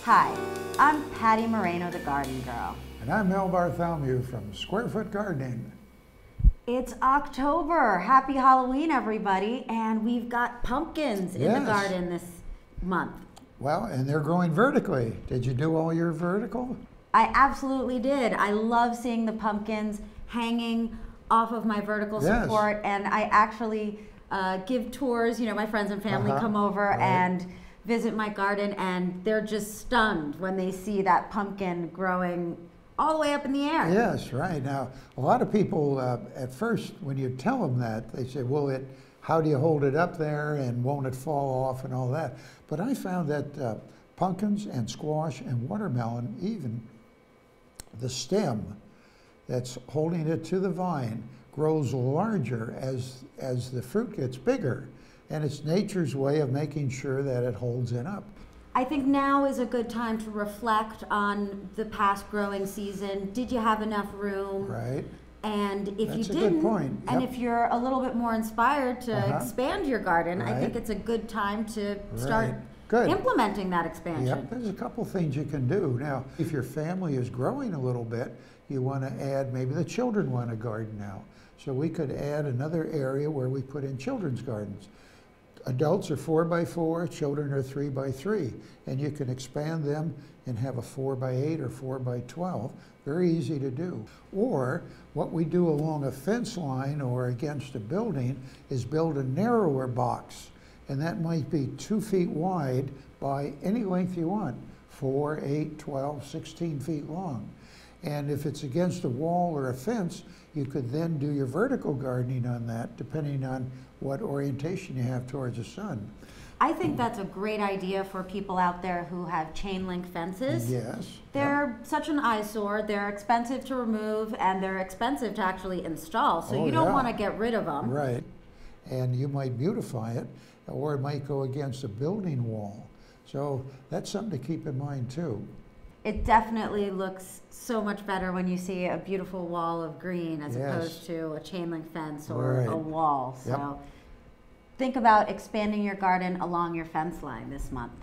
Hi, I'm Patti Moreno, the Garden Girl. And I'm Mel Bartholomew from Square Foot Gardening. It's October. Happy Halloween, everybody. And we've got pumpkins in the garden this month. Well, and they're growing vertically. Did you do all your vertical? I absolutely did. I love seeing the pumpkins hanging off of my vertical support, and I actually give tours. You know, my friends and family come over and visit my garden, and they're just stunned when they see that pumpkin growing all the way up in the air. Yes, right. Now, a lot of people, at first, when you tell them that, they say, well, how do you hold it up there, and won't it fall off, and all that. But I found that pumpkins and squash and watermelon, even the stem that's holding it to the vine, grows larger as the fruit gets bigger. And it's nature's way of making sure that it holds it up. I think now is a good time to reflect on the past growing season. Did you have enough room? Right. And if That's you didn't, good point. and if you're a little bit more inspired to expand your garden, I think it's a good time to start implementing that expansion. Yep, there's a couple things you can do. Now, if your family is growing a little bit, you want to add, maybe the children want a garden now. So we could add another area where we put in children's gardens. Adults are 4x4, children are 3x3, and you can expand them and have a 4x8 or 4x12. Very easy to do. Or what we do along a fence line or against a building is build a narrower box, and that might be 2 feet wide by any length you want, 4, 8, 12, 16 feet long. And if it's against a wall or a fence, you could then do your vertical gardening on that, depending on what orientation you have towards the sun. I think that's a great idea for people out there who have chain link fences. Yes. They're such an eyesore, they're expensive to remove, and they're expensive to actually install, so you don't want to get rid of them. Right. And you might beautify it, or it might go against a building wall. So that's something to keep in mind too. It definitely looks so much better when you see a beautiful wall of green as opposed to a chain link fence or a wall. So think about expanding your garden along your fence line this month.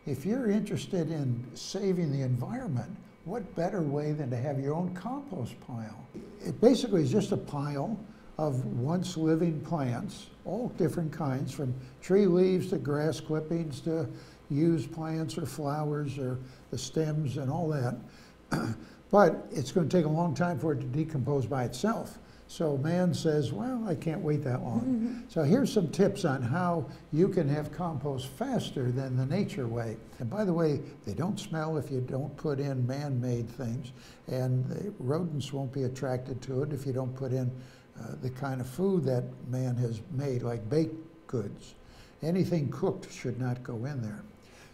If you're interested in saving the environment, what better way than to have your own compost pile? It basically is just a pile of once living plants, all different kinds, from tree leaves to grass clippings to used plants or flowers or the stems and all that. But it's going to take a long time for it to decompose by itself. So man says, well, I can't wait that long. So here's some tips on how you can have compost faster than the nature way. And by the way, they don't smell if you don't put in man-made things, and the rodents won't be attracted to it if you don't put in the kind of food that man has made, like baked goods. Anything cooked should not go in there.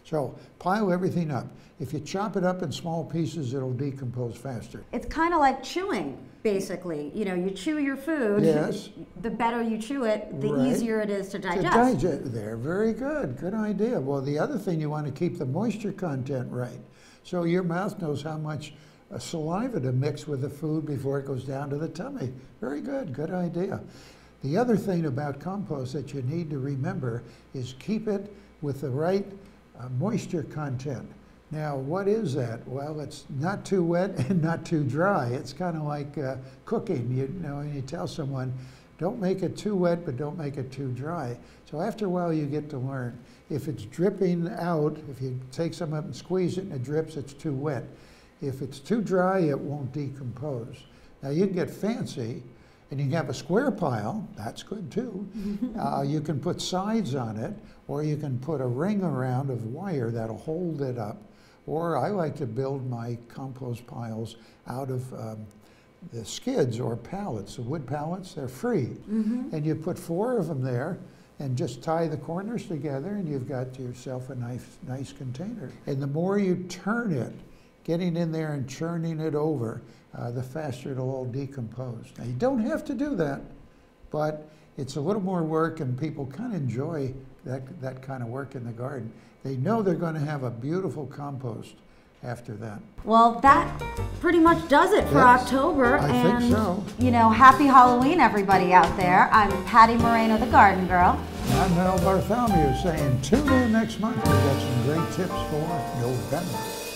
So pile everything up. If you chop it up in small pieces, it'll decompose faster. It's kind of like chewing, basically. You know, you chew your food. Yes. The better you chew it, the easier it is to digest. To digest. There, very good. Good idea. Well, the other thing, you want to keep the moisture content right. So your mouth knows how much saliva to mix with the food before it goes down to the tummy. Very good. Good idea. The other thing about compost that you need to remember is keep it with the right moisture content. Now, what is that? Well, it's not too wet and not too dry. It's kind of like cooking. You know, and you tell someone, don't make it too wet, but don't make it too dry. So after a while, you get to learn. If it's dripping out, if you take some up and squeeze it and it drips, it's too wet. If it's too dry, it won't decompose. Now, you can get fancy, and you can have a square pile. That's good too. You can put sides on it, or you can put a ring around of wire that'll hold it up. Or I like to build my compost piles out of the skids or pallets. The wood pallets, they're free. And you put 4 of them there and just tie the corners together, and you've got yourself a nice container. And the more you turn it, getting in there and churning it over, the faster it'll all decompose. Now, you don't have to do that, but it's a little more work, and people kind of enjoy that kind of work in the garden. They know they're going to have a beautiful compost after that. Well, that pretty much does it for October. I think so. You know, happy Halloween, everybody out there. I'm Patti Moreno, the Garden Girl. I'm Mel Bartholomew saying tune in next month. We've got some great tips for November.